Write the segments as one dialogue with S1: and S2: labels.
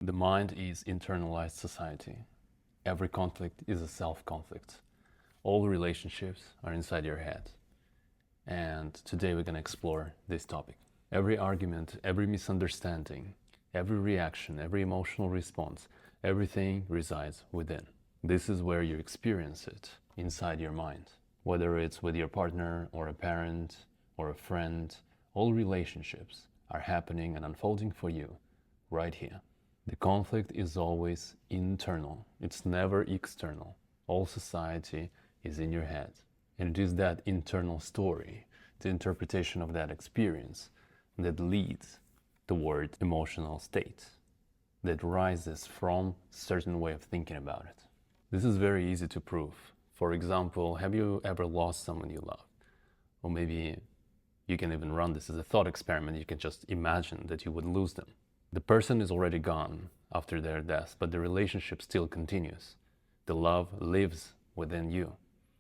S1: The mind is internalized society. Every conflict is a self-conflict. All relationships are inside your head. And today we're going to explore this topic. Every argument, every misunderstanding, every reaction, every emotional response, everything resides within. This is where you experience it, inside your mind. Whether it's with your partner or a parent or a friend, all relationships are happening and unfolding for you right here. The conflict is always internal. It's never external. All society is in your head. And it is that internal story, the interpretation of that experience, that leads toward emotional state, that rises from a certain way of thinking about it. This is very easy to prove. For example, have you ever lost someone you love? Or maybe you can even run this as a thought experiment. You can just imagine that you would lose them. The person is already gone after their death, but the relationship still continues. The love lives within you.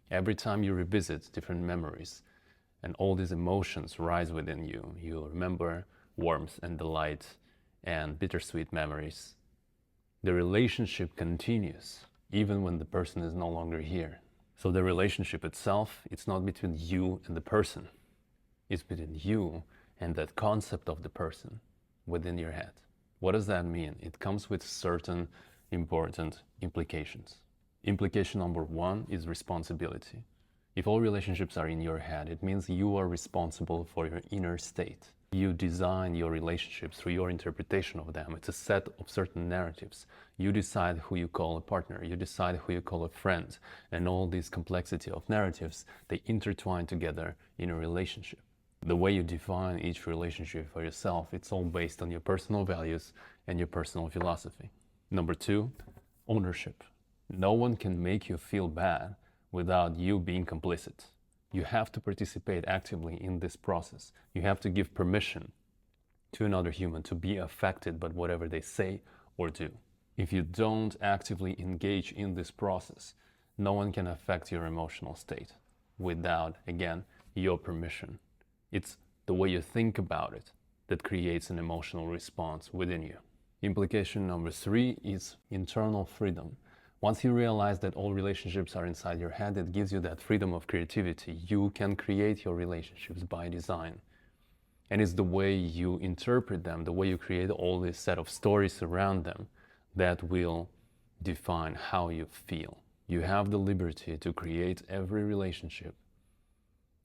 S1: Every time you revisit different memories and all these emotions rise within you, you remember warmth and delight and bittersweet memories. The relationship continues even when the person is no longer here. So the relationship itself, it's not between you and the person. It's between you and that concept of the person within your head. What does that mean? It comes with certain important implications. Implication number one is responsibility. If all relationships are in your head, it means you are responsible for your inner state. You design your relationships through your interpretation of them. It's a set of certain narratives. You decide who you call a partner, you decide who you call a friend, and all this complexity of narratives, they intertwine together in a relationship. The way you define each relationship for yourself, it's all based on your personal values and your personal philosophy. Number two, ownership. No one can make you feel bad without you being complicit. You have to participate actively in this process. You have to give permission to another human to be affected by whatever they say or do. If you don't actively engage in this process, no one can affect your emotional state without, again, your permission. It's the way you think about it that creates an emotional response within you. Implication number three is internal freedom. Once you realize that all relationships are inside your head, it gives you that freedom of creativity. You can create your relationships by design. And it's the way you interpret them, the way you create all this set of stories around them that will define how you feel. You have the liberty to create every relationship,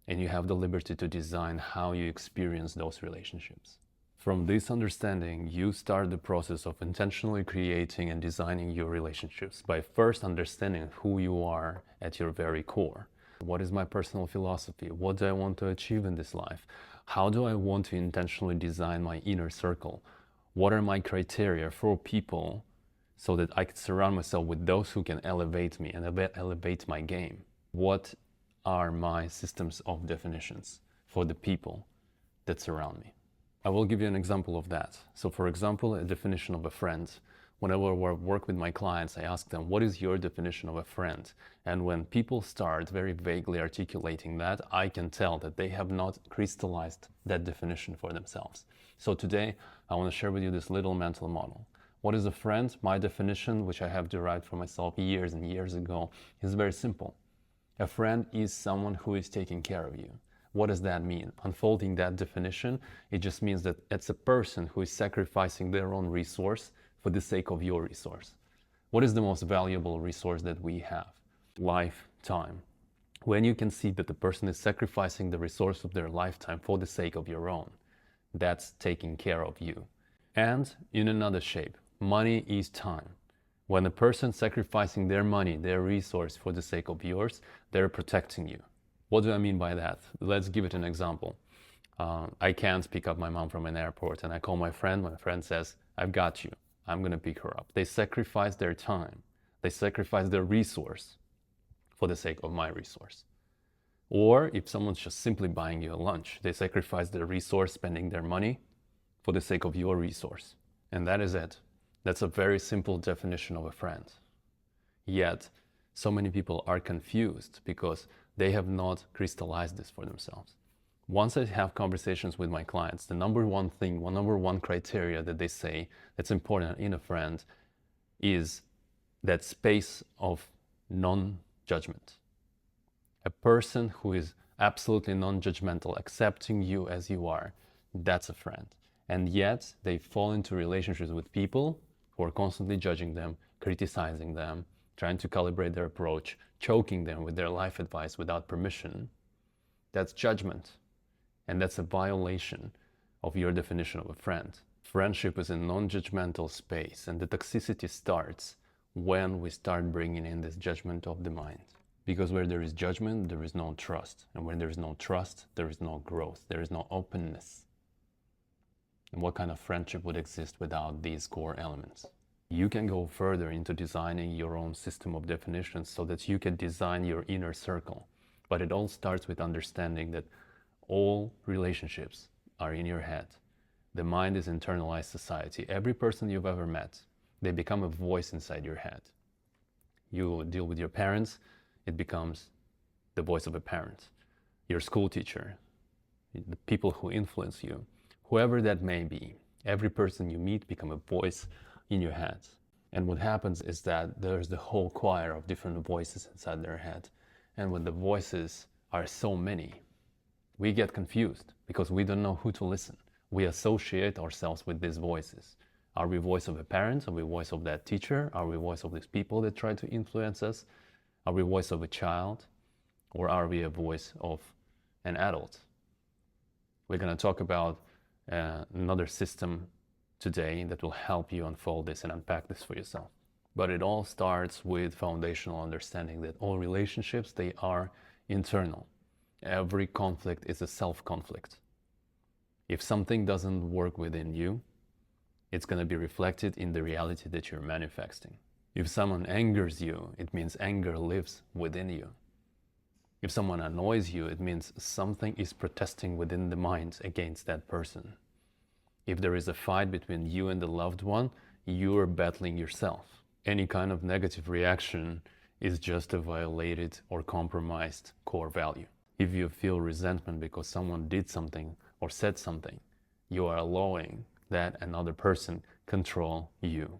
S1: and you have the liberty to design how you experience those relationships. From this understanding, you start the process of intentionally creating and designing your relationships by first understanding who you are at your very core. What is my personal philosophy? What do I want to achieve in this life? How do I want to intentionally design my inner circle? What are my criteria for people so that I can surround myself with those who can elevate me and elevate my game? What are my systems of definitions for the people that surround me? I will give you an example of that. So for example, a definition of a friend. Whenever I work with my clients, I ask them, what is your definition of a friend? And when people start very vaguely articulating that, I can tell that they have not crystallized that definition for themselves. So today, I want to share with you this little mental model. What is a friend? My definition, which I have derived for myself years and years ago, is very simple. A friend is someone who is taking care of you. What does that mean? Unfolding that definition, it just means that it's a person who is sacrificing their own resource for the sake of your resource. What is the most valuable resource that we have? Lifetime. When you can see that the person is sacrificing the resource of their lifetime for the sake of your own, that's taking care of you. And in another shape, money is time. When a person sacrificing their money, their resource for the sake of yours, they're protecting you. What do I mean by that? Let's give it an example. I can't pick up my mom from an airport and I call my friend. My friend says, I've got you. I'm going to pick her up. They sacrifice their time. They sacrifice their resource for the sake of my resource. Or if someone's just simply buying you a lunch, they sacrifice their resource, spending their money for the sake of your resource. And that is it. That's a very simple definition of a friend. Yet, so many people are confused because they have not crystallized this for themselves. Once I have conversations with my clients, the number one criteria that they say that's important in a friend is that space of non-judgment. A person who is absolutely non-judgmental, accepting you as you are, that's a friend. And yet they fall into relationships with people who are constantly judging them, criticizing them, trying to calibrate their approach, choking them with their life advice without permission. That's judgment. And that's a violation of your definition of a friend. Friendship is a non-judgmental space, and the toxicity starts when we start bringing in this judgment of the mind. Because where there is judgment, there is no trust. And when there is no trust, there is no growth. There is no openness. And what kind of friendship would exist without these core elements? You can go further into designing your own system of definitions so that you can design your inner circle. But it all starts with understanding that all relationships are in your head. The mind is internalized society. Every person you've ever met, they become a voice inside your head. You deal with your parents, it becomes the voice of a parent. Your school teacher, the people who influence you, whoever that may be, every person you meet become a voice in your head. And what happens is that there's the whole choir of different voices inside their head. And when the voices are so many, we get confused because we don't know who to listen. We associate ourselves with these voices. Are we voice of a parent? Are we voice of that teacher? Are we voice of these people that try to influence us? Are we voice of a child? Or are we a voice of an adult? We're going to talk about another system today that will help you unfold this and unpack this for yourself. But it all starts with foundational understanding that all relationships, they are internal. Every conflict is a self-conflict. If something doesn't work within you, it's going to be reflected in the reality that you're manifesting. If someone angers you, it means anger lives within you. If someone annoys you, it means something is protesting within the mind against that person. If there is a fight between you and the loved one, you are battling yourself. Any kind of negative reaction is just a violated or compromised core value. If you feel resentment because someone did something or said something, you are allowing that another person control you.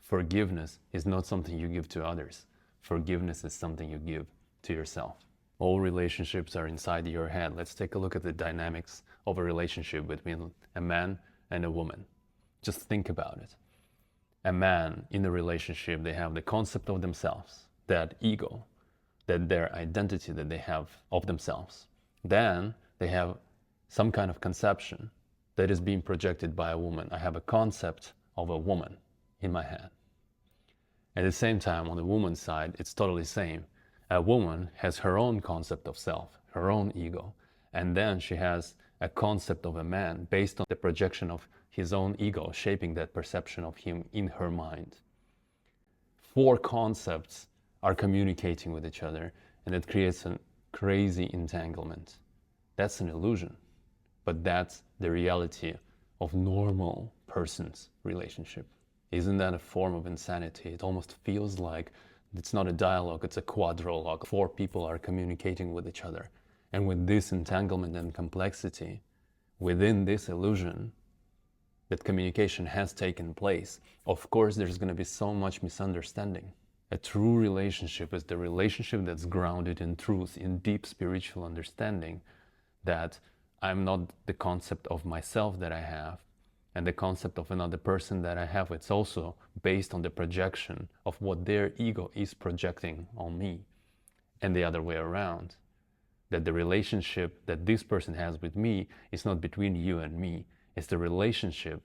S1: Forgiveness is not something you give to others. Forgiveness is something you give to yourself. All relationships are inside your head. Let's take a look at the dynamics of a relationship between a man and a woman. Just think about it. A man in a relationship, they have the concept of themselves, that ego, that their identity that they have of themselves. Then they have some kind of conception that is being projected by a woman. I have a concept of a woman in my head. At the same time, on the woman's side, it's totally the same. A woman has her own concept of self, her own ego, and then she has a concept of a man based on the projection of his own ego, shaping that perception of him in her mind. Four concepts are communicating with each other, and it creates a crazy entanglement. That's an illusion, but that's the reality of normal person's relationship. Isn't that a form of insanity? It almost feels like it's not a dialogue, it's a quadrilogue. Four people are communicating with each other. And with this entanglement and complexity, within this illusion that communication has taken place, of course there's going to be so much misunderstanding. A true relationship is the relationship that's grounded in truth, in deep spiritual understanding, that I'm not the concept of myself that I have, and the concept of another person that I have, it's also based on the projection of what their ego is projecting on me, and the other way around. That the relationship that this person has with me is not between you and me, it's the relationship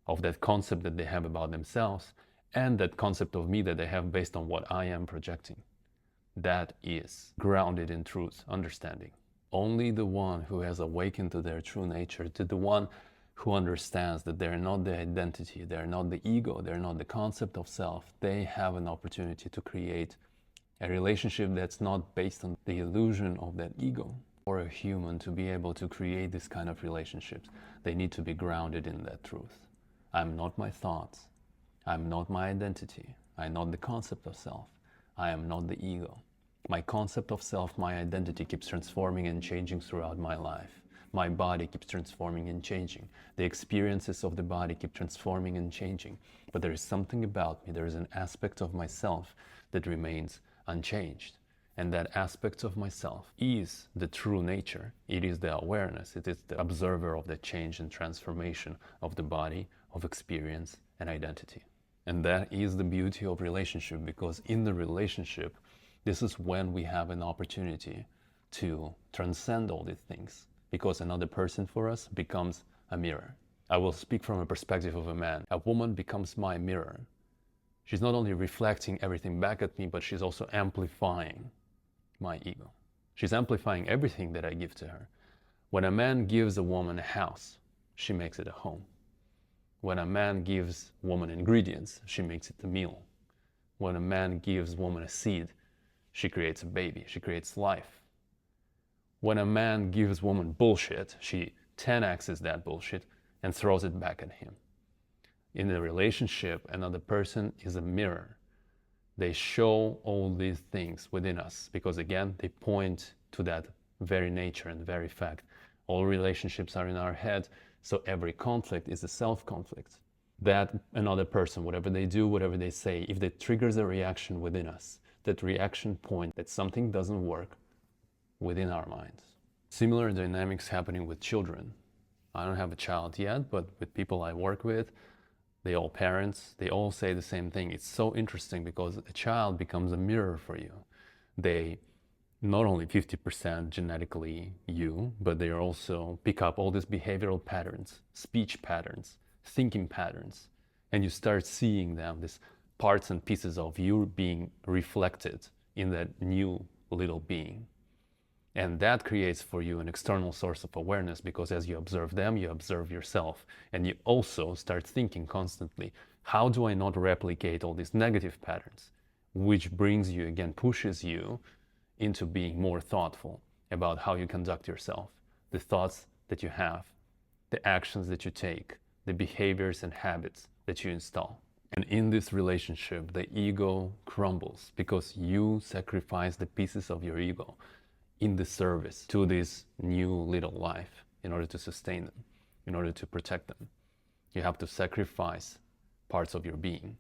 S1: of that concept that they have about themselves and that concept of me that they have based on what I am projecting. That is grounded in truth, understanding. Only the one who has awakened to their true nature, to the one who understands that they're not the identity, they're not the ego, they're not the concept of self, they have an opportunity to create a relationship that's not based on the illusion of that ego. For a human to be able to create this kind of relationships, they need to be grounded in that truth. I'm not my thoughts. I'm not my identity. I'm not the concept of self. I am not the ego. My concept of self, my identity keeps transforming and changing throughout my life. My body keeps transforming and changing. The experiences of the body keep transforming and changing. But there is something about me, there is an aspect of myself that remains unchanged. And that aspect of myself is the true nature. It is the awareness. It is the observer of the change and transformation of the body, of experience and identity. And that is the beauty of relationship, because in the relationship, this is when we have an opportunity to transcend all these things, because another person for us becomes a mirror. I will speak from a perspective of a man. A woman becomes my mirror. She's not only reflecting everything back at me, but she's also amplifying my ego. She's amplifying everything that I give to her. When a man gives a woman a house, she makes it a home. When a man gives a woman ingredients, she makes it a meal. When a man gives a woman a seed, she creates a baby, she creates life. When a man gives a woman bullshit, she 10x's that bullshit and throws it back at him. In a relationship, another person is a mirror. They show all these things within us because, again, they point to that very nature and very fact. All relationships are in our head, so every conflict is a self-conflict. That another person, whatever they do, whatever they say, if it triggers a reaction within us, that reaction point that something doesn't work within our minds. Similar dynamics happening with children. I don't have a child yet, but with people I work with, they all parents, they all say the same thing. It's so interesting because a child becomes a mirror for you. They not only 50% genetically you, but they also pick up all these behavioral patterns, speech patterns, thinking patterns, and you start seeing them, these parts and pieces of you being reflected in that new little being. And that creates for you an external source of awareness, because as you observe them, you observe yourself. And you also start thinking constantly, how do I not replicate all these negative patterns? Which brings you, again, pushes you into being more thoughtful about how you conduct yourself, the thoughts that you have, the actions that you take, the behaviors and habits that you install. And in this relationship, the ego crumbles because you sacrifice the pieces of your ego in the service to this new little life in order to sustain them, in order to protect them. You have to sacrifice parts of your being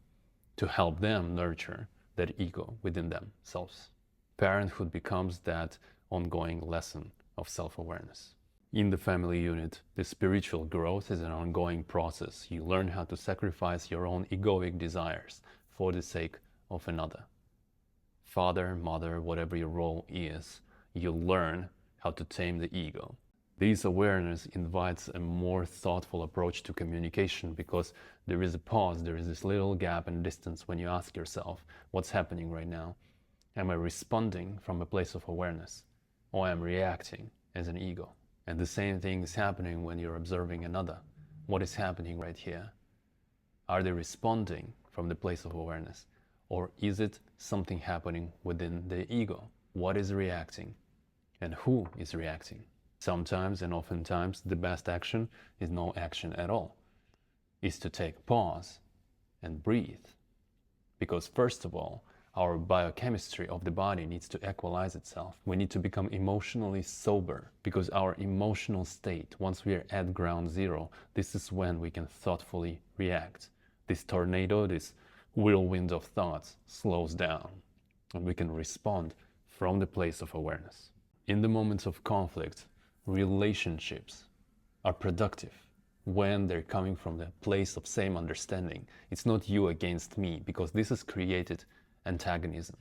S1: to help them nurture that ego within themselves. Parenthood becomes that ongoing lesson of self-awareness. In the family unit, the spiritual growth is an ongoing process. You learn how to sacrifice your own egoic desires for the sake of another. Father, mother, whatever your role is, you learn how to tame the ego. This awareness invites a more thoughtful approach to communication, because there is a pause, there is this little gap and distance when you ask yourself, what's happening right now? Am I responding from a place of awareness, or am I reacting as an ego? And the same thing is happening when you're observing another. What is happening right here? Are they responding from the place of awareness, or is it something happening within the ego? What is reacting? And who is reacting? Sometimes and oftentimes the best action is no action at all. Is to take pause and breathe. Because first of all, our biochemistry of the body needs to equalize itself. We need to become emotionally sober, because our emotional state, once we are at ground zero, this is when we can thoughtfully react. This tornado, this whirlwind of thoughts slows down, and we can respond from the place of awareness. In the moments of conflict, relationships are productive when they're coming from the place of same understanding. It's not you against me, because this has created antagonism.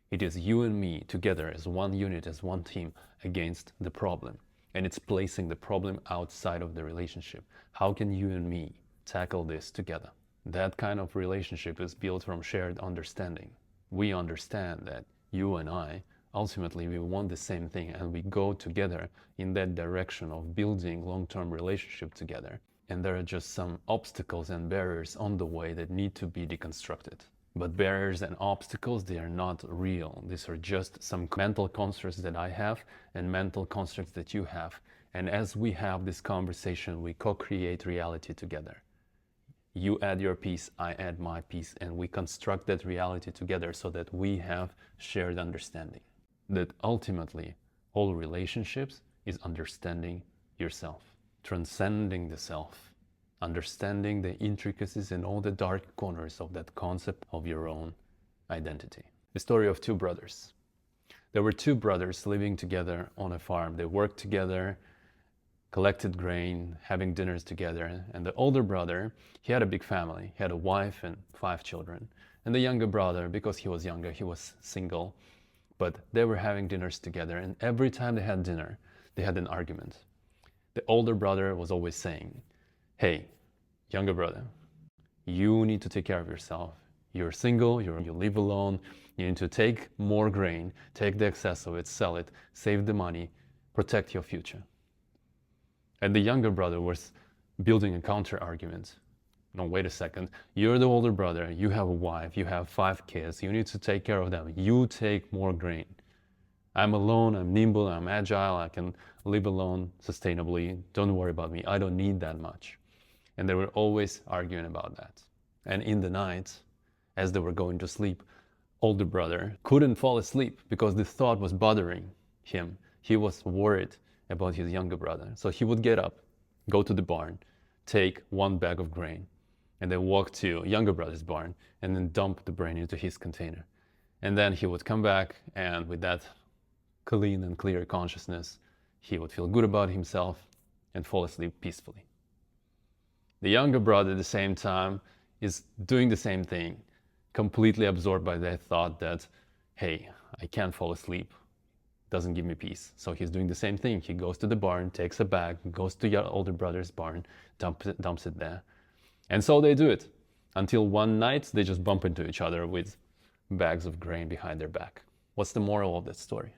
S1: It is you and me together as one unit, as one team against the problem. And it's placing the problem outside of the relationship. How can you and me tackle this together? That kind of relationship is built from shared understanding. We understand that you and I, ultimately we want the same thing, and we go together in that direction of building long-term relationship together. And there are just some obstacles and barriers on the way that need to be deconstructed. But barriers and obstacles, they are not real. These are just some mental constructs that I have and mental constructs that you have. And as we have this conversation, we co-create reality together. You add your piece, I add my piece, and we construct that reality together so that we have shared understanding. that ultimately all relationships is understanding yourself, transcending the self, understanding the intricacies and all the dark corners of that concept of your own identity. The story of two brothers. There were two brothers living together on a farm. They worked together, collected grain, having dinners together. And the older brother, he had a big family. He had a wife and 5 children. And the younger brother, because he was younger, he was single. But they were having dinners together. And every time they had dinner, they had an argument. The older brother was always saying, "Hey, younger brother, you need to take care of yourself. You're single, you live alone. You need to take more grain, take the excess of it, sell it, save the money, protect your future." And the younger brother was building a counter argument. No, wait a second. You're the older brother. You have a wife. You have 5 kids. You need to take care of them. You take more grain. I'm alone. I'm nimble. I'm agile. I can live alone sustainably. Don't worry about me. I don't need that much. And they were always arguing about that. And in the night, as they were going to sleep, older brother couldn't fall asleep because the thought was bothering him. He was worried about his younger brother. So he would get up, go to the barn, take 1 bag of grain, and then walk to younger brother's barn and then dump the grain into his container. And then he would come back, and with that clean and clear consciousness, he would feel good about himself and fall asleep peacefully. The younger brother at the same time is doing the same thing, completely absorbed by that thought that, hey, I can't fall asleep. Doesn't give me peace. So he's doing the same thing. He goes to the barn, takes a bag, goes to your older brother's barn, dumps it there. And so they do it until one night they just bump into each other with bags of grain behind their back. What's the moral of that story?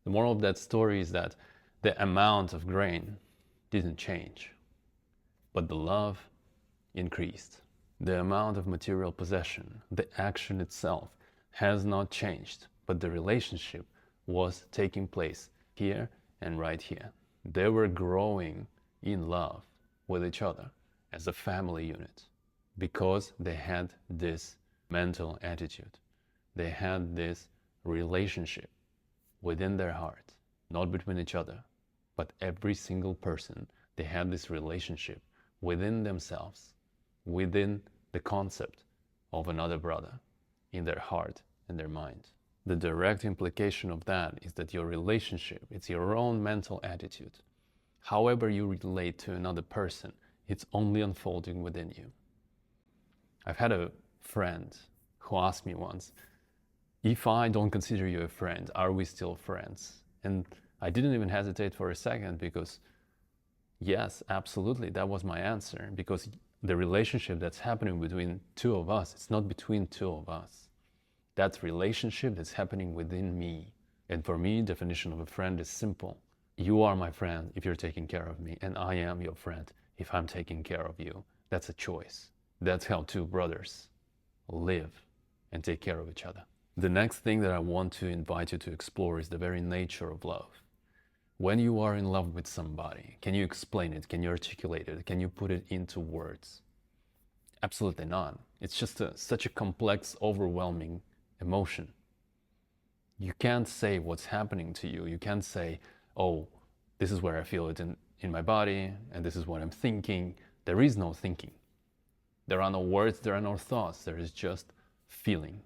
S1: The moral of that story is that the amount of grain didn't change, but the love increased. The amount of material possession, the action itself, has not changed, but the relationship was taking place here and right here. They were growing in love with each other as a family unit because they had this mental attitude. They had this relationship within their heart, not between each other, but every single person. They had this relationship within themselves, within the concept of another brother, in their heart and their mind. The direct implication of that is that your relationship, it's your own mental attitude. However you relate to another person, it's only unfolding within you. I've had a friend who asked me once, if I don't consider you a friend, are we still friends? And I didn't even hesitate for a second because yes, absolutely, that was my answer, because the relationship that's happening between 2 of us, it's not between 2 of us. That relationship that's happening within me. And for me, definition of a friend is simple. You are my friend if you're taking care of me, and I am your friend if I'm taking care of you. That's a choice. That's how 2 brothers live and take care of each other. The next thing that I want to invite you to explore is the very nature of love. When you are in love with somebody, can you explain it? Can you articulate it? Can you put it into words? Absolutely not. It's just such a complex, overwhelming emotion. You can't say what's happening to you. You can't say, oh, this is where I feel it in my body, and this is what I'm thinking. There is no thinking. There are no words, there are no thoughts. There is just feeling.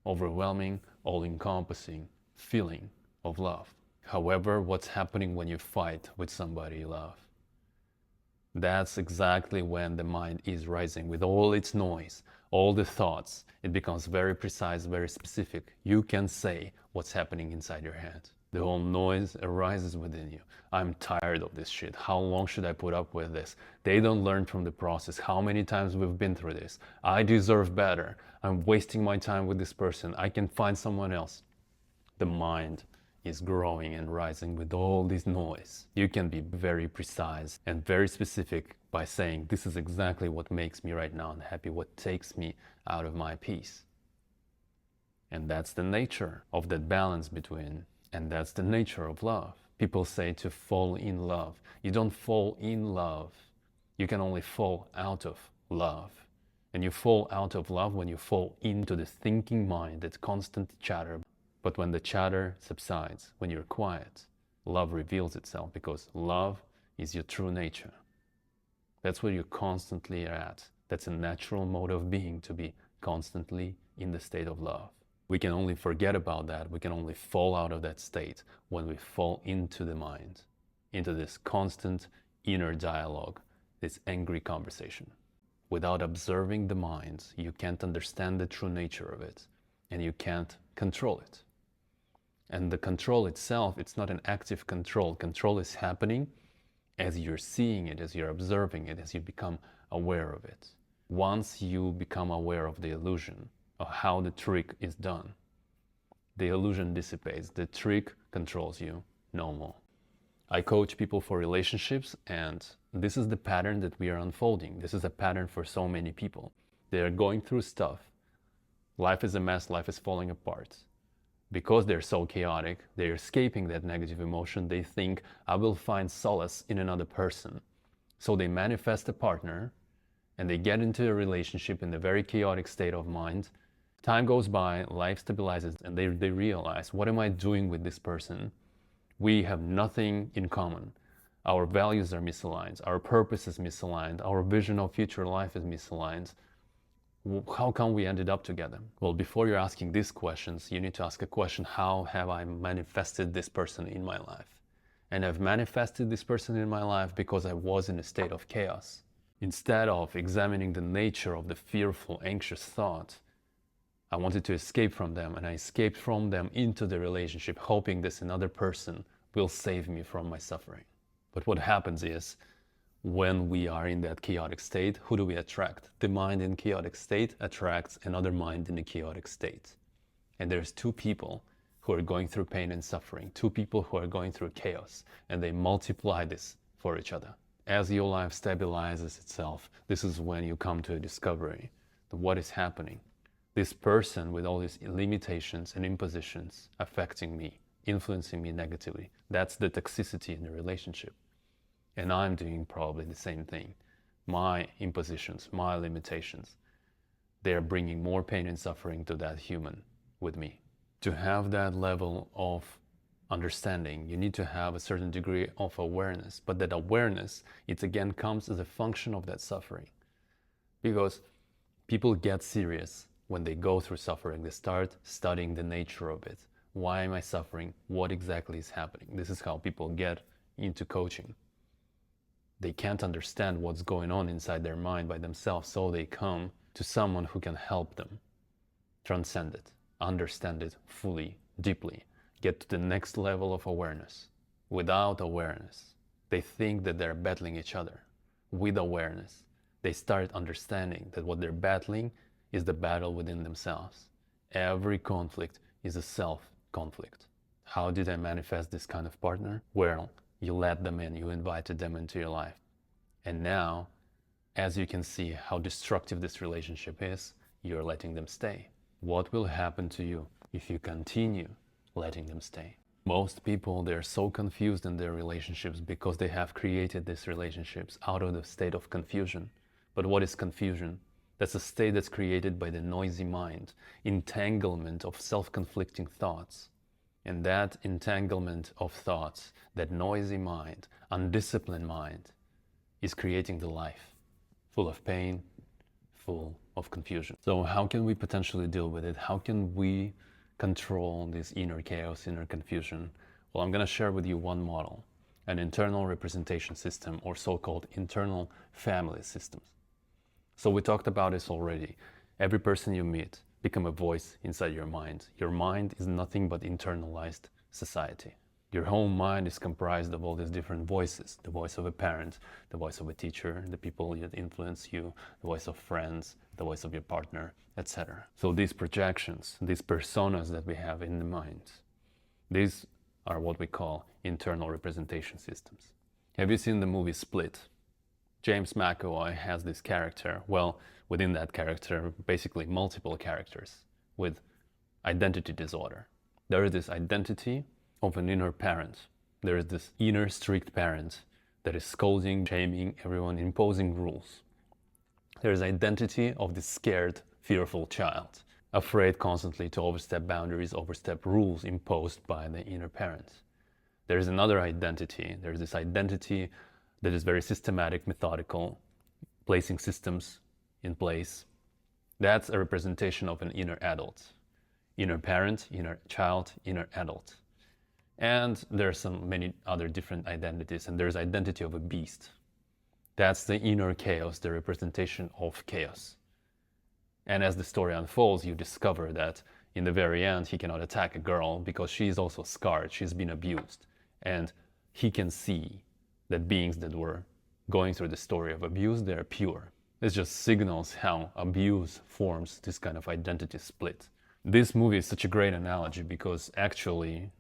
S1: Overwhelming, all-encompassing feeling of love. However, what's happening when you fight with somebody you love? That's exactly when the mind is rising with all its noise, all the thoughts. It becomes very precise, very specific. You can say what's happening inside your head. The whole noise arises within you. I'm tired of this shit. How long should I put up with this? They don't learn from the process. How many times we've been through this? I deserve better. I'm wasting my time with this person. I can find someone else. The mind is growing and rising with all this noise. You can be very precise and very specific by saying, this is exactly what makes me right now unhappy, what takes me out of my peace. And that's the nature of that balance between, and that's the nature of love. People say to fall in love. You don't fall in love. You can only fall out of love. And you fall out of love when you fall into the thinking mind, that constant chatter But when the chatter subsides, when you're quiet, love reveals itself, because love is your true nature. That's where you constantly are at. That's a natural mode of being, to be constantly in the state of love. We can only forget about that. We can only fall out of that state when we fall into the mind, into this constant inner dialogue, this angry conversation. Without observing the mind, you can't understand the true nature of it, and you can't control it. And the control itself, it's not an active control. Control is happening as you're seeing it, as you're observing it, as you become aware of it. Once you become aware of the illusion, of how the trick is done, the illusion dissipates, the trick controls you no more. I coach people for relationships, and this is the pattern that we are unfolding. This is a pattern for so many people. They are going through stuff. Life is a mess, life is falling apart. Because they're so chaotic, they're escaping that negative emotion. They think, I will find solace in another person. So they manifest a partner, and they get into a relationship in a very chaotic state of mind. Time goes by, life stabilizes, and they realize, what am I doing with this person? We have nothing in common. Our values are misaligned. Our purpose is misaligned. Our vision of future life is misaligned. How come we ended up together? Well, before you're asking these questions, you need to ask a question: how have I manifested this person in my life? And I've manifested this person in my life because I was in a state of chaos. Instead of examining the nature of the fearful, anxious thought, I wanted to escape from them, and I escaped from them into the relationship, hoping this another person will save me from my suffering. But what happens is, when we are in that chaotic state, who do we attract? The mind in chaotic state attracts another mind in a chaotic state. And there's two people who are going through pain and suffering, two people who are going through chaos, and they multiply this for each other. As your life stabilizes itself, this is when you come to a discovery that what is happening. This person with all these limitations and impositions affecting me, influencing me negatively, that's the toxicity in the relationship. And I'm doing probably the same thing. My impositions, my limitations, they're bringing more pain and suffering to that human with me. To have that level of understanding, you need to have a certain degree of awareness. But that awareness, it again comes as a function of that suffering. Because people get serious when they go through suffering. They start studying the nature of it. Why am I suffering? What exactly is happening? This is how people get into coaching. They can't understand what's going on inside their mind by themselves, so they come to someone who can help them transcend it, understand it fully, deeply, get to the next level of awareness. Without awareness, they think that they're battling each other. With awareness, they start understanding that what they're battling is the battle within themselves. Every conflict is a self-conflict. How did I manifest this kind of partner? Well, you let them in, you invited them into your life. And now, as you can see how destructive this relationship is, you're letting them stay. What will happen to you if you continue letting them stay? Most people, they're so confused in their relationships because they have created these relationships out of the state of confusion. But what is confusion? That's a state that's created by the noisy mind, entanglement of self-conflicting thoughts. And that entanglement of thoughts, that noisy mind, undisciplined mind, is creating the life full of pain, full of confusion. So how can we potentially deal with it? How can we control this inner chaos, inner confusion? Well, I'm going to share with you one model, an internal representation system, or so-called internal family systems. So we talked about this already. Every person you meet become a voice inside your mind. Your mind is nothing but internalized society. Your whole mind is comprised of all these different voices. The voice of a parent, the voice of a teacher, the people that influence you, the voice of friends, the voice of your partner, etc. So these projections, these personas that we have in the mind, these are what we call internal representation systems. Have you seen the movie Split? James McAvoy has this character. Well, within that character, basically multiple characters with identity disorder. There is this identity of an inner parent. There is this inner strict parent that is scolding, shaming everyone, imposing rules. There is identity of this scared, fearful child. afraid constantly to overstep boundaries, overstep rules imposed by the inner parent. There is another identity. There's this identity that is very systematic, methodical, placing systems in place. That's a representation of an inner adult. Inner parent, inner child, inner adult. And there are many other different identities, and there's identity of a beast. That's the inner chaos, the representation of chaos. And as the story unfolds, you discover that in the very end, he cannot attack a girl because she is also scarred, she's been abused. And he can see that beings that were going through the story of abuse, they're pure. This just signals how abuse forms this kind of identity split. This movie is such a great analogy because actually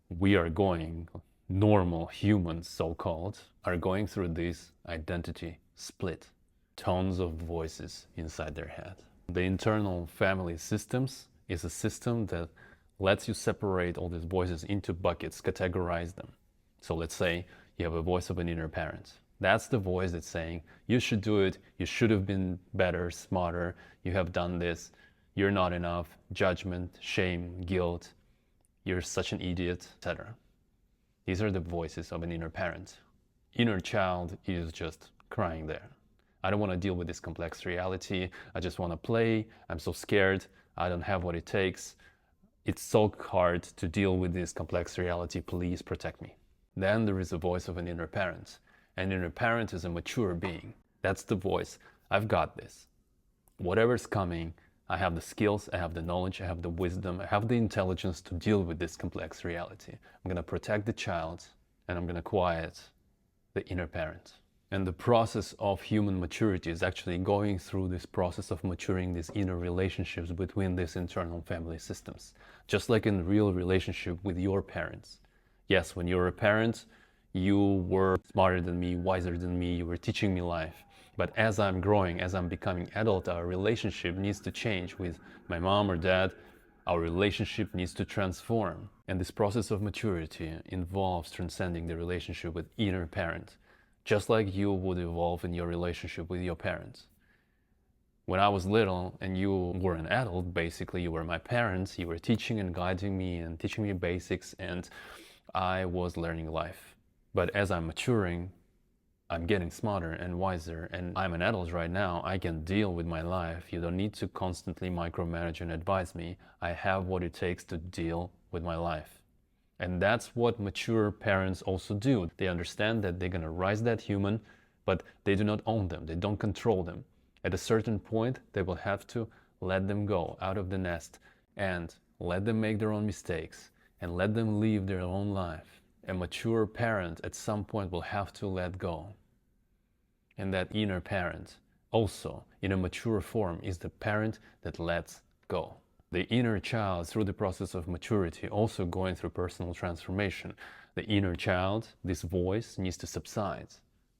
S1: we are going, normal humans so-called, are going through this identity split. Tons of voices inside their head. The internal family systems is a system that lets you separate all these voices into buckets, categorize them. So let's say you have a voice of an inner parent. That's the voice that's saying, you should do it, you should have been better, smarter, you have done this, you're not enough, judgment, shame, guilt, you're such an idiot, etc. These are the voices of an inner parent. Inner child is just crying there. I don't want to deal with this complex reality, I just want to play, I'm so scared, I don't have what it takes, it's so hard to deal with this complex reality, please protect me. Then there is a voice of an inner parent. An inner parent is a mature being. That's the voice. I've got this. Whatever's coming, I have the skills, I have the knowledge, I have the wisdom, I have the intelligence to deal with this complex reality. I'm going to protect the child and I'm going to quiet the inner parent. And the process of human maturity is actually going through this process of maturing these inner relationships between these internal family systems. Just like in real relationship with your parents. Yes, when you were a parent, you were smarter than me, wiser than me, you were teaching me life. But as I'm growing, as I'm becoming adult, our relationship needs to change with my mom or dad. Our relationship needs to transform. And this process of maturity involves transcending the relationship with inner parent, just like you would evolve in your relationship with your parents. When I was little and you were an adult, basically you were my parents, you were teaching and guiding me and teaching me basics, and I was learning life. But as I'm maturing, I'm getting smarter and wiser, and I'm an adult right now. I can deal with my life. You don't need to constantly micromanage and advise me. I have what it takes to deal with my life. And that's what mature parents also do. They understand that they're going to raise that human, but they do not own them. They don't control them. At a certain point, they will have to let them go out of the nest and let them make their own mistakes and let them live their own life. A mature parent at some point will have to let go. And that inner parent also, in a mature form, is the parent that lets go. The inner child, through the process of maturity, also going through personal transformation. The inner child, this voice, needs to subside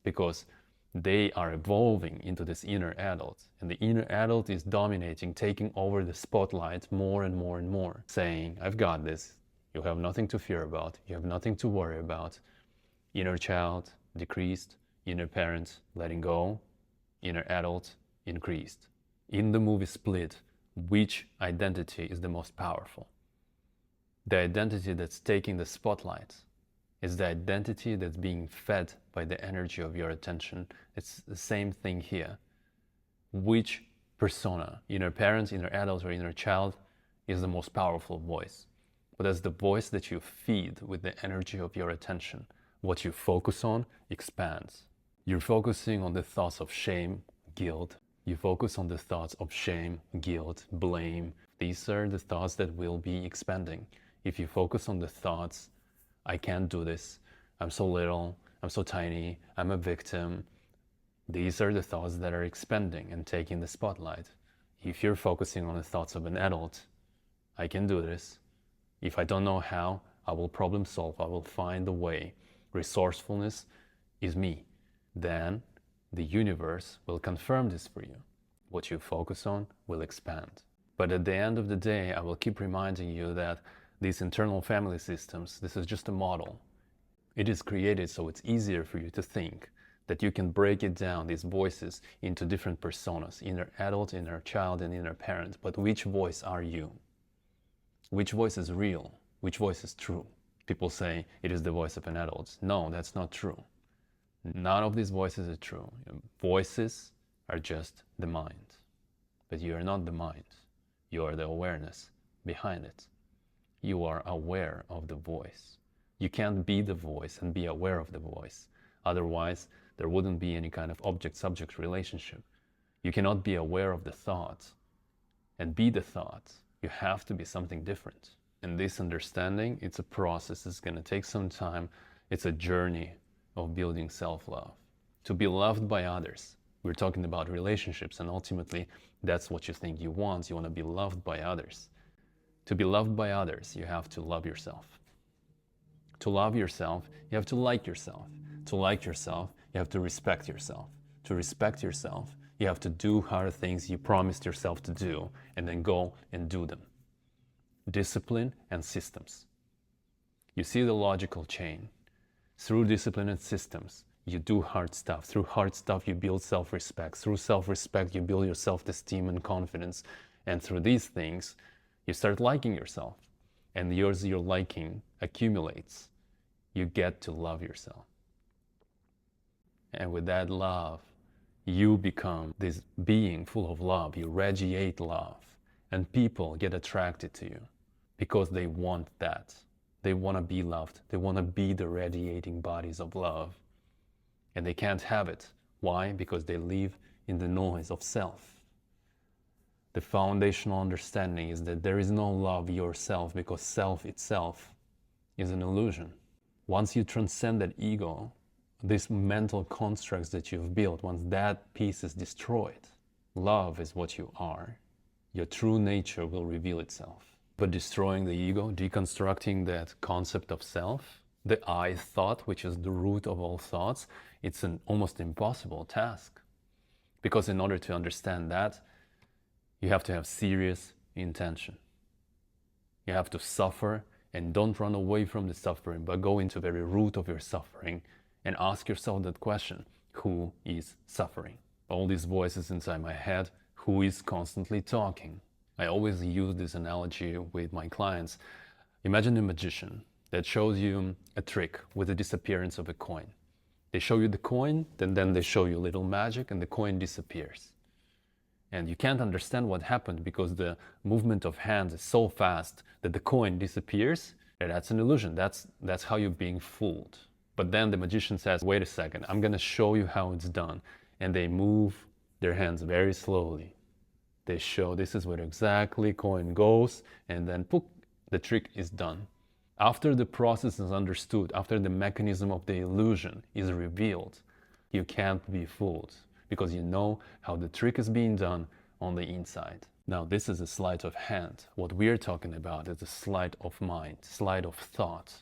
S1: because they are evolving into this inner adult. And the inner adult is dominating, taking over the spotlight more and more and more, saying, I've got this. You have nothing to fear about. You have nothing to worry about. Inner child decreased. Inner parent letting go. Inner adult increased. In the movie Split, which identity is the most powerful? The identity that's taking the spotlight is the identity that's being fed by the energy of your attention. It's the same thing here. Which persona, inner parent, inner adult, or inner child, is the most powerful voice? But as the voice that you feed with the energy of your attention, what you focus on expands. You're focusing on the thoughts of shame, guilt. You focus on the thoughts of shame, guilt, blame. These are the thoughts that will be expanding. If you focus on the thoughts, I can't do this, I'm so little, I'm so tiny, I'm a victim, these are the thoughts that are expanding and taking the spotlight. If you're focusing on the thoughts of an adult, I can do this. If I don't know how, I will problem solve, I will find a way. Resourcefulness is me. Then the universe will confirm this for you. What you focus on will expand. But at the end of the day, I will keep reminding you that these internal family systems, this is just a model. It is created so it's easier for you to think. that you can break it down, these voices, into different personas, inner adult, inner child, and inner parent. But which voice are you? Which voice is real? Which voice is true? People say it is the voice of an adult. No, that's not true. None of these voices are true. Voices are just the mind. But you are not the mind. You are the awareness behind it. You are aware of the voice. You can't be the voice and be aware of the voice. Otherwise, there wouldn't be any kind of object-subject relationship. You cannot be aware of the thought and be the thought. You have to be something different. And this understanding, it's a process. It's going to take some time. It's a journey of building self-love. To be loved by others. We're talking about relationships, and ultimately, that's what you think you want. You want to be loved by others. To be loved by others, you have to love yourself. To love yourself, you have to like yourself. To like yourself, you have to respect yourself. To respect yourself, you have to do hard things you promised yourself to do, and then go and do them. Discipline and systems. You see the logical chain. Through discipline and systems, you do hard stuff. Through hard stuff, you build self-respect. Through self-respect, you build your self-esteem and confidence. And through these things, you start liking yourself. And your liking accumulates. You get to love yourself. And with that love, you become this being full of love. You radiate love. And people get attracted to you because they want that. They want to be loved. They want to be the radiating bodies of love. And they can't have it. Why? Because they live in the noise of self. The foundational understanding is that there is no love yourself, because self itself is an illusion. Once you transcend that ego, these mental constructs that you've built, once that piece is destroyed, love is what you are. Your true nature will reveal itself. But destroying the ego, deconstructing that concept of self, the I thought, which is the root of all thoughts, it's an almost impossible task. Because in order to understand that, you have to have serious intention. You have to suffer, and don't run away from the suffering, but go into the very root of your suffering and ask yourself that question: who is suffering? All these voices inside my head, who is constantly talking? I always use this analogy with my clients. Imagine a magician that shows you a trick with the disappearance of a coin. They show you the coin, then they show you a little magic, and the coin disappears. And you can't understand what happened because the movement of hands is so fast that the coin disappears. And that's an illusion. That's how you're being fooled. But then the magician says, wait a second, I'm going to show you how it's done. And they move their hands very slowly. They show this is where exactly coin goes, and then poof, the trick is done. After the process is understood, after the mechanism of the illusion is revealed, you can't be fooled because you know how the trick is being done on the inside. Now, this is a sleight of hand. What we're talking about is a sleight of mind, sleight of thought.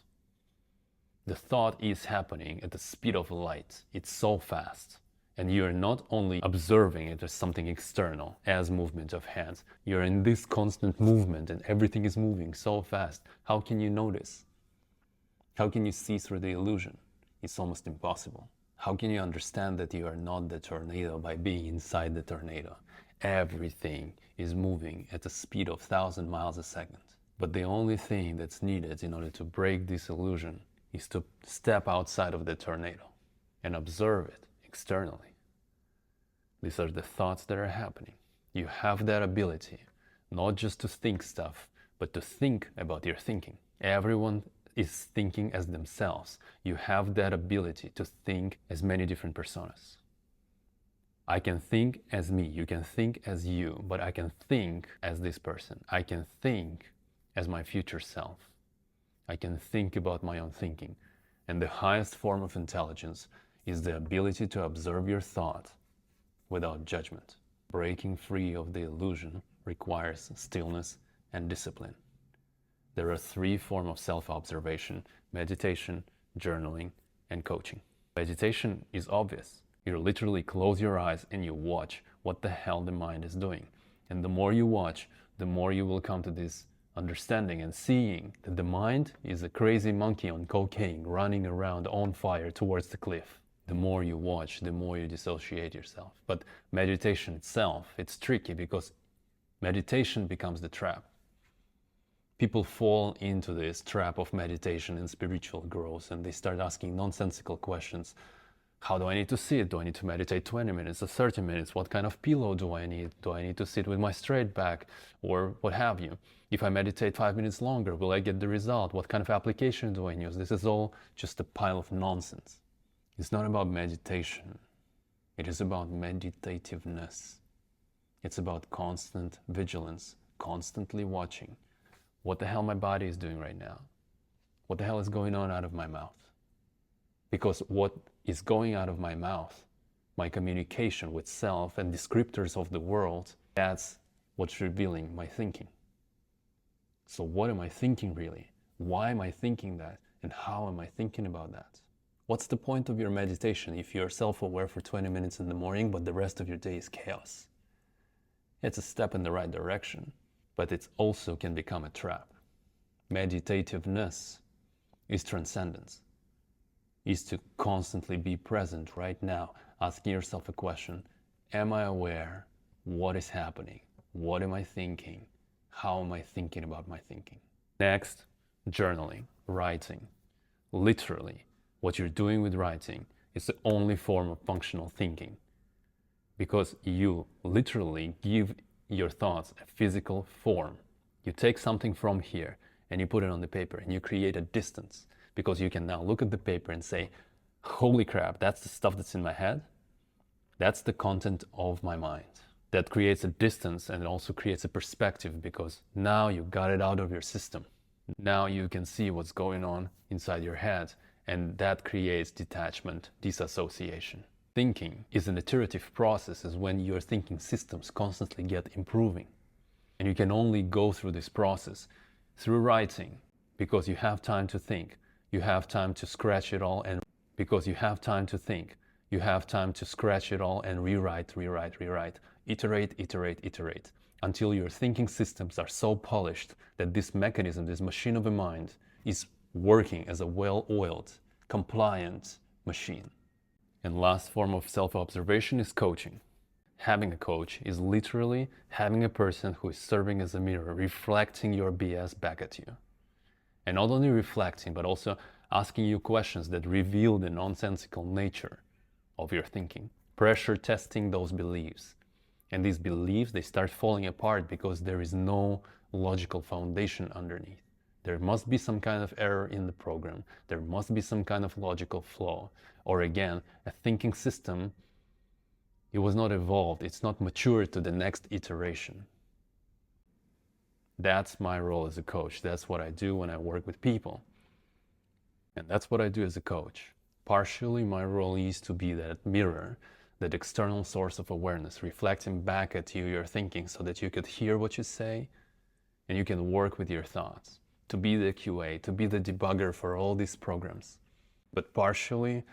S1: The thought is happening at the speed of light. It's so fast. And you're not only observing it as something external, as movement of hands. You're in this constant movement and everything is moving so fast. How can you notice? How can you see through the illusion? It's almost impossible. How can you understand that you are not the tornado by being inside the tornado? Everything is moving at the speed of 1,000 miles a second. But the only thing that's needed in order to break this illusion is to step outside of the tornado and observe it externally. These are the thoughts that are happening. You have that ability, not just to think stuff, but to think about your thinking. Everyone is thinking as themselves. You have that ability to think as many different personas. I can think as me, you can think as you, but I can think as this person. I can think as my future self. I can think about my own thinking. And the highest form of intelligence is the ability to observe your thought without judgment. Breaking free of the illusion requires stillness and discipline. There are 3 forms of self-observation: meditation, journaling, and coaching. Meditation is obvious. You literally close your eyes and you watch what the hell the mind is doing. And the more you watch, the more you will come to this understanding and seeing that the mind is a crazy monkey on cocaine running around on fire towards the cliff. The more you watch, the more you dissociate yourself. But meditation itself, it's tricky because meditation becomes the trap. People fall into this trap of meditation and spiritual growth, and they start asking nonsensical questions. How do I need to sit? Do I need to meditate 20 minutes or 30 minutes? What kind of pillow do I need? Do I need to sit with my straight back or what have you? If I meditate 5 minutes longer, will I get the result? What kind of application do I use? This is all just a pile of nonsense. It's not about meditation. It is about meditativeness. It's about constant vigilance, constantly watching. What the hell my body is doing right now? What the hell is going on out of my mouth? Because what is going out of my mouth, my communication with self and descriptors of the world, that's what's revealing my thinking. So what am I thinking really? Why am I thinking that? And how am I thinking about that? What's the point of your meditation if you're self-aware for 20 minutes in the morning, but the rest of your day is chaos? It's a step in the right direction, but it also can become a trap. Meditativeness is transcendence, is to constantly be present right now, asking yourself a question: am I aware? What is happening? What am I thinking? How am I thinking about my thinking? Next, journaling, writing. Literally, what you're doing with writing is the only form of functional thinking, because you literally give your thoughts a physical form. You take something from here and you put it on the paper and you create a distance, because you can now look at the paper and say, holy crap, that's the stuff that's in my head. That's the content of my mind. That creates a distance, and it also creates a perspective, because now you got it out of your system. Now you can see what's going on inside your head, and that creates detachment, disassociation. Thinking is an iterative process, is when your thinking systems constantly get improving. And you can only go through this process through writing, because you have time to think. You have time to scratch it all, and because you have time to think, you have time to scratch it all and rewrite, iterate, iterate, until your thinking systems are so polished that this mechanism, this machine of a mind, is working as a well-oiled, compliant machine. And last form of self-observation is coaching. Having a coach is literally having a person who is serving as a mirror, reflecting your BS back at you. And not only reflecting, but also asking you questions that reveal the nonsensical nature of your thinking. Pressure testing those beliefs. And these beliefs, they start falling apart because there is no logical foundation underneath. There must be some kind of error in the program. There must be some kind of logical flaw. Or again, a thinking system, it was not evolved. It's not matured to the next iteration. That's my role as a coach. That's what I do when I work with people. And that's what I do as a coach. Partially, my role is to be that mirror, that external source of awareness, reflecting back at you your thinking, so that you could hear what you say and you can work with your thoughts. To be the QA, to be the debugger for all these programs. But partially,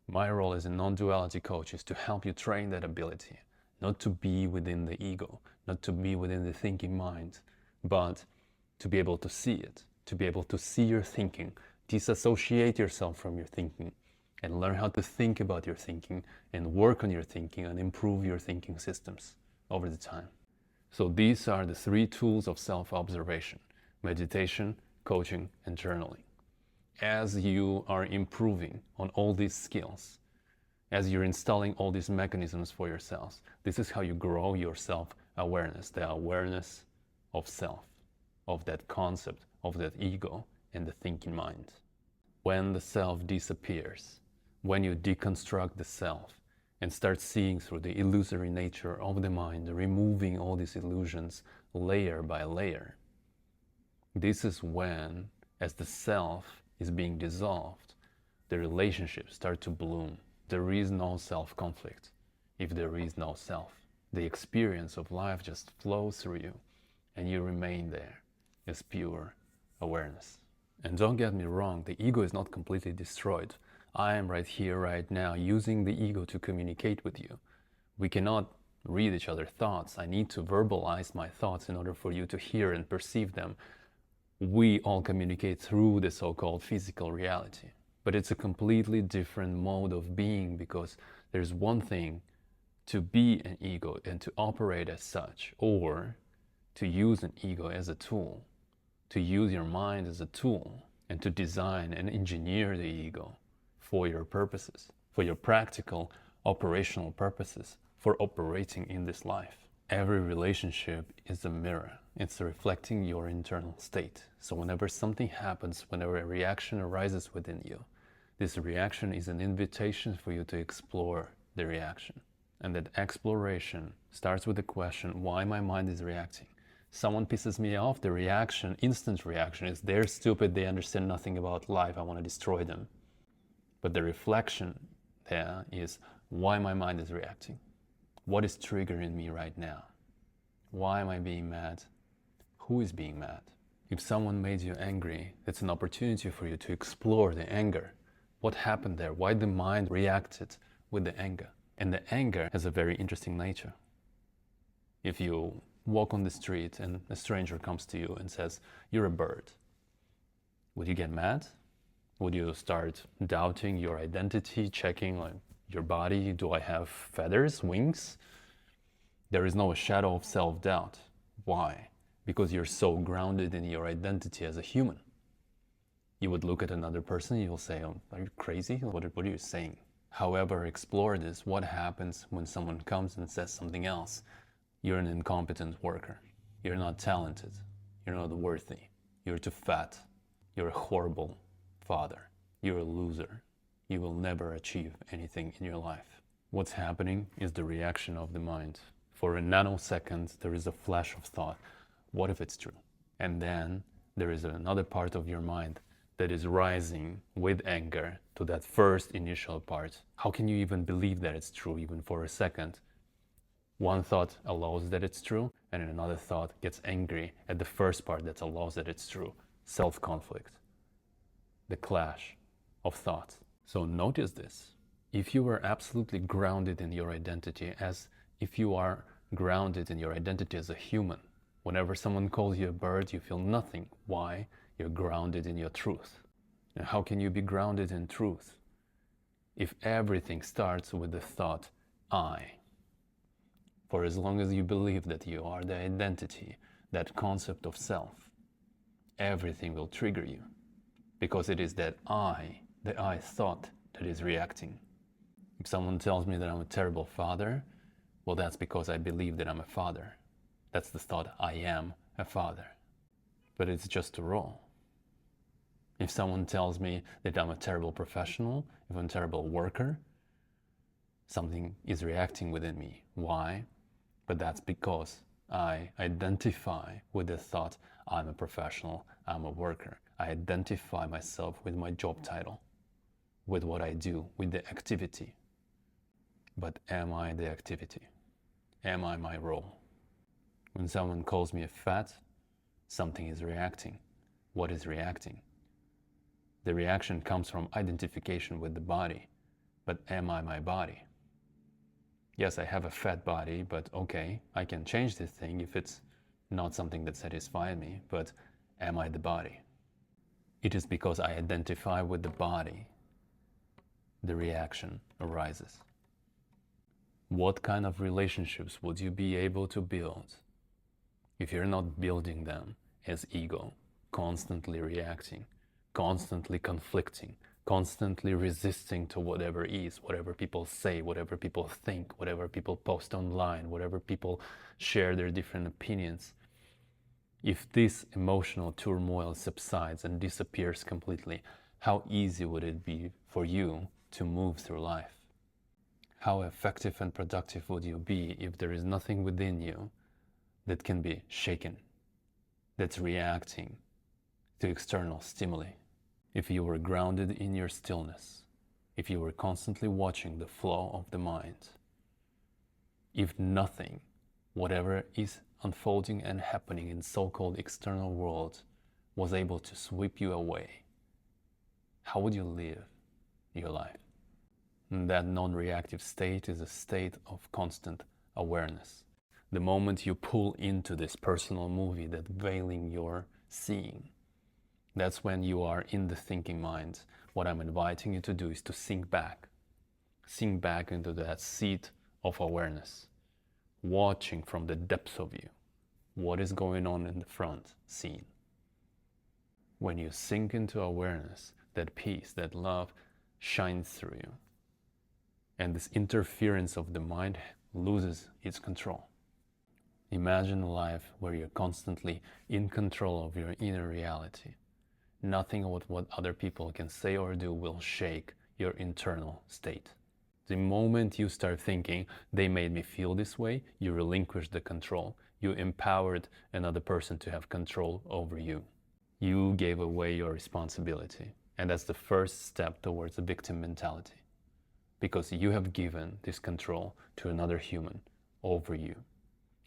S1: my role as a non-duality coach is to help you train that ability, not to be within the ego, not to be within the thinking mind, but to be able to see it, to be able to see your thinking, disassociate yourself from your thinking, and learn how to think about your thinking and work on your thinking and improve your thinking systems over the time. So these are the 3 tools of self-observation: meditation, coaching, and journaling. As you are improving on all these skills, as you're installing all these mechanisms for yourselves, this is how you grow your self-awareness, the awareness of self, of that concept, of that ego and the thinking mind. When the self disappears, when you deconstruct the self and start seeing through the illusory nature of the mind, removing all these illusions layer by layer, this is when, as the self is being dissolved, the relationships start to bloom. There is no self-conflict if there is no self. The experience of life just flows through you and you remain there as pure awareness. And don't get me wrong, the ego is not completely destroyed. I am right here, right now, using the ego to communicate with you. We cannot read each other's thoughts. I need to verbalize my thoughts in order for you to hear and perceive them. We all communicate through the so-called physical reality. But it's a completely different mode of being, because there's one thing to be an ego and to operate as such, or to use an ego as a tool, to use your mind as a tool, and to design and engineer the ego for your purposes, for your practical operational purposes, for operating in this life. Every relationship is a mirror. It's reflecting your internal state. So whenever something happens, whenever a reaction arises within you, this reaction is an invitation for you to explore the reaction. And that exploration starts with the question, why my mind is reacting. Someone pisses me off, the reaction, instant reaction, is they're stupid, they understand nothing about life, I want to destroy them. But the reflection there is why my mind is reacting. What is triggering me right now? Why am I being mad? Who is being mad? If someone made you angry, it's an opportunity for you to explore the anger. What happened there? Why the mind reacted with the anger? And the anger has a very interesting nature. If you walk on the street and a stranger comes to you and says, "You're a bird," would you get mad? Would you start doubting your identity, checking like your body? Do I have feathers, wings? There is no shadow of self-doubt. Why? Because you're so grounded in your identity as a human. You would look at another person, you'll say, "Oh, are you crazy? What are you saying?" However, explore this. What happens when someone comes and says something else? You're an incompetent worker. You're not talented. You're not worthy. You're too fat. You're a horrible father. You're a loser. You will never achieve anything in your life. What's happening is the reaction of the mind. For a nanosecond, there is a flash of thought. What if it's true? And then there is another part of your mind that is rising with anger to that first initial part. How can you even believe that it's true, even for a second? One thought allows that it's true, and another thought gets angry at the first part that allows that it's true. Self-conflict. The clash of thoughts. So notice this. If you were absolutely grounded in your identity, as if you are grounded in your identity as a human, whenever someone calls you a bird, you feel nothing. Why? You're grounded in your truth. Now, how can you be grounded in truth if everything starts with the thought, I? For as long as you believe that you are the identity, that concept of self, everything will trigger you, because it is that I, the I thought, that is reacting. If someone tells me that I'm a terrible father, well, that's because I believe that I'm a father. That's the thought, I am a father. But it's just a role. If someone tells me that I'm a terrible professional, if I'm a terrible worker, something is reacting within me. Why? But that's because I identify with the thought, I'm a professional, I'm a worker. I identify myself with my job title, with what I do, with the activity. But am I the activity? Am I my role? When someone calls me a fat, something is reacting. What is reacting? The reaction comes from identification with the body. But am I my body? Yes, I have a fat body, but okay, I can change this thing if it's not something that satisfies me, but am I the body? It is because I identify with the body, the reaction arises. What kind of relationships would you be able to build if you're not building them as ego, constantly reacting, constantly conflicting, constantly resisting to whatever is, whatever people say, whatever people think, whatever people post online, whatever people share their different opinions? If this emotional turmoil subsides and disappears completely, how easy would it be for you to move through life? How effective and productive would you be if there is nothing within you that can be shaken, that's reacting to external stimuli? If you were grounded in your stillness, if you were constantly watching the flow of the mind, if nothing, whatever is unfolding and happening in so-called external world, was able to sweep you away, how would you live your life? And that non-reactive state is a state of constant awareness. The moment you pull into this personal movie that veiling your seeing, That's when you are in the thinking mind. What I'm inviting you to do is to sink back into that seat of awareness, watching from the depths of you what is going on in the front scene. When you sink into awareness, that peace, that love shines through you. And this interference of the mind loses its control. Imagine a life where you're constantly in control of your inner reality. Nothing of what other people can say or do will shake your internal state. The moment you start thinking, they made me feel this way, you relinquish the control. You empowered another person to have control over you. You gave away your responsibility. And that's the first step towards a victim mentality. Because you have given this control to another human over you.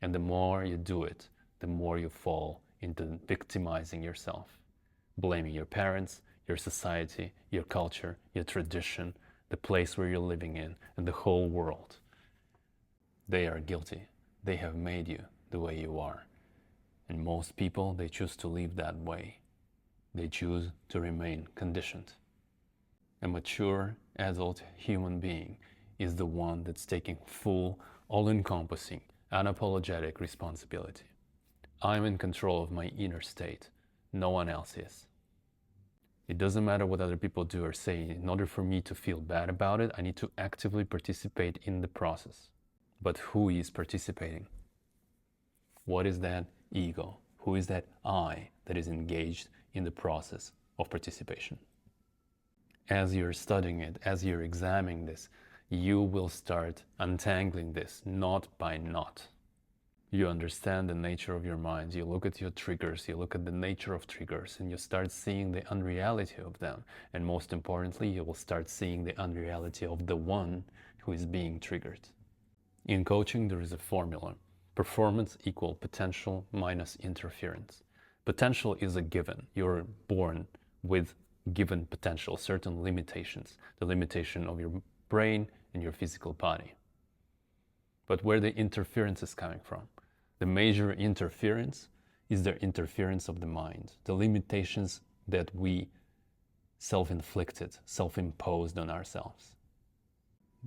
S1: And the more you do it, the more you fall into victimizing yourself. Blaming your parents, your society, your culture, your tradition, the place where you're living in, and the whole world. They are guilty. They have made you the way you are. And most people, they choose to live that way. They choose to remain conditioned. A mature, adult human being is the one that's taking full, all-encompassing, unapologetic responsibility. I'm in control of my inner state. No one else is. It doesn't matter what other people do or say. In order for me to feel bad about it, I need to actively participate in the process. But who is participating? What is that ego? Who is that I that is engaged in the process of participation? As you're studying it, as you're examining this, you will start untangling this knot by knot. You understand the nature of your mind, you look at your triggers, you look at the nature of triggers, and you start seeing the unreality of them. And most importantly, you will start seeing the unreality of the one who is being triggered. In coaching, there is a formula. Performance equal potential minus interference. Potential is a given. You're born with given potential, certain limitations, the limitation of your brain and your physical body. But where the interference is coming from? The major interference is the interference of the mind, the limitations that we self-inflicted, self-imposed on ourselves.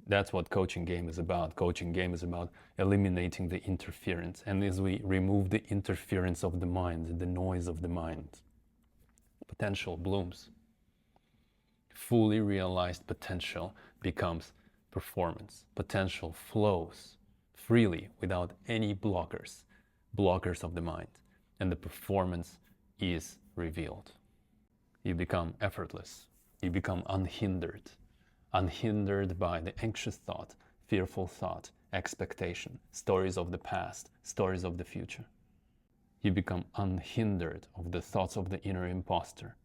S1: That's what coaching game is about. Coaching game is about eliminating the interference. And as we remove the interference of the mind, the noise of the mind, potential blooms. Fully realized potential becomes performance. Potential flows freely without any blockers of the mind, and the performance is revealed. You become effortless. You become unhindered by the anxious thought, fearful thought, expectation, stories of the past, stories of the future. You become unhindered of the thoughts of the inner imposter.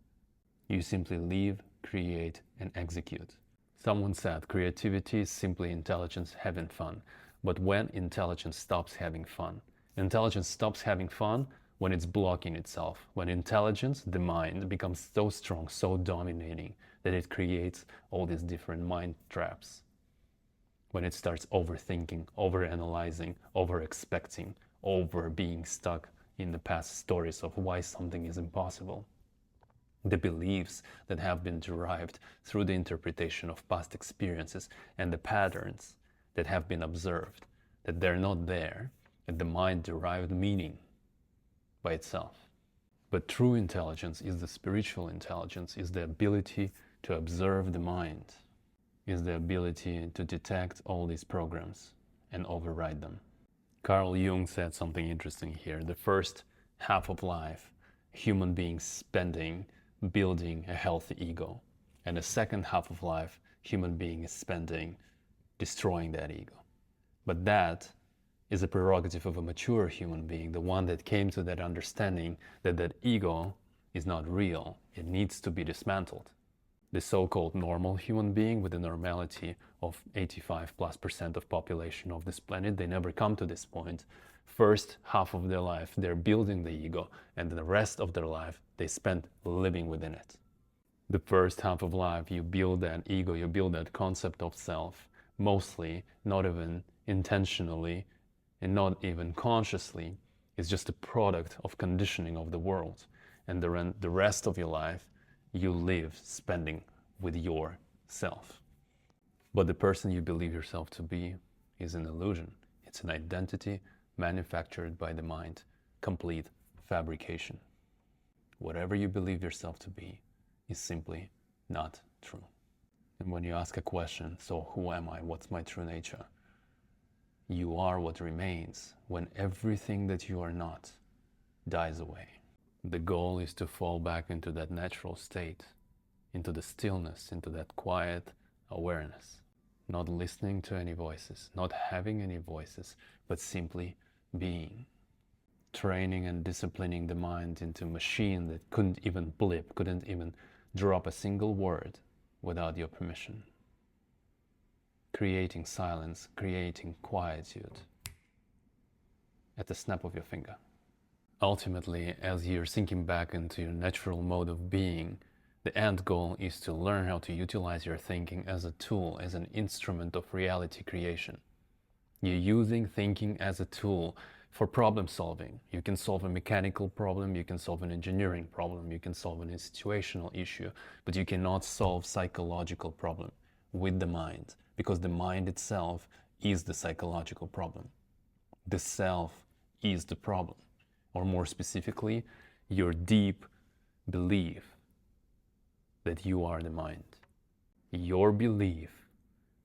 S1: You simply live, create, and execute. Someone said creativity is simply intelligence having fun. But when intelligence stops having fun? Intelligence stops having fun when it's blocking itself. When intelligence, the mind, becomes so strong, so dominating, that it creates all these different mind traps. When it starts overthinking, overanalyzing, over-expecting, over being stuck in the past stories of why something is impossible. The beliefs that have been derived through the interpretation of past experiences and the patterns that have been observed, that they're not there, and the mind derived meaning by itself. But true intelligence is the spiritual intelligence, is the ability to observe the mind, is the ability to detect all these programs and override them. Carl Jung said something interesting here. The first half of life, human beings spending building a healthy ego. And the second half of life, human being is spending destroying that ego. But that is a prerogative of a mature human being, the one that came to that understanding that that ego is not real. It needs to be dismantled. The so-called normal human being with the normality of 85+% of population of this planet, they never come to this point. First half of their life, they're building the ego, and the rest of their life, they spend living within it. The first half of life, you build that ego, you build that concept of self, mostly not even intentionally and not even consciously. It's just a product of conditioning of the world. and the rest of your life you live spending with yourself. But the person you believe yourself to be is an illusion. It's an identity manufactured by the mind, complete fabrication. Whatever you believe yourself to be is simply not true. And when you ask a question, so who am I? What's my true nature? You are what remains when everything that you are not dies away. The goal is to fall back into that natural state, into the stillness, into that quiet awareness. Not listening to any voices, not having any voices, but simply being. Training and disciplining the mind into a machine that couldn't even blip, couldn't even drop a single word without your permission. Creating silence, creating quietude at the snap of your finger. Ultimately, as you're sinking back into your natural mode of being, the end goal is to learn how to utilize your thinking as a tool, as an instrument of reality creation. You're using thinking as a tool for problem solving. You can solve a mechanical problem, you can solve an engineering problem, you can solve an situational issue, but you cannot solve psychological problem with the mind, because the mind itself is the psychological problem. The self is the problem, or more specifically, your deep belief that you are the mind. Your belief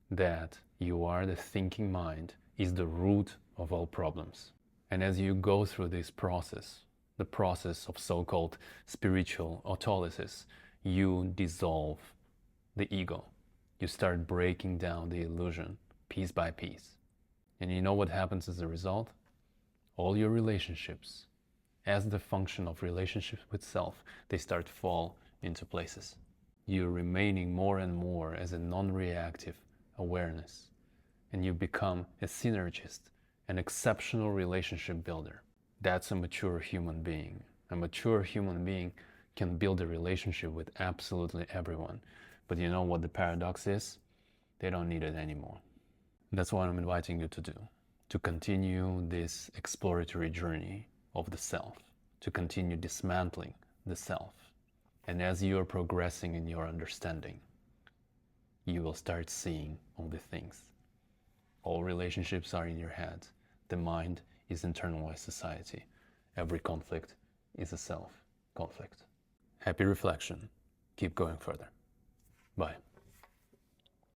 S1: that you are the thinking mind is the root of all problems. And as you go through this process, the process of so-called spiritual autolysis, you dissolve the ego. You start breaking down the illusion piece by piece. And you know what happens as a result? All your relationships, as the function of relationships with self, they start to fall into places. You're remaining more and more as a non-reactive awareness, and you become a synergist, an exceptional relationship builder. That's a mature human being. A mature human being can build a relationship with absolutely everyone. But you know what the paradox is? They don't need it anymore. That's what I'm inviting you to do. To continue this exploratory journey of the self. To continue dismantling the self. And as you are progressing in your understanding, you will start seeing all the things. All relationships are in your head. The mind is internalized society. Every conflict is a self conflict. Happy reflection. Keep going further. Bye.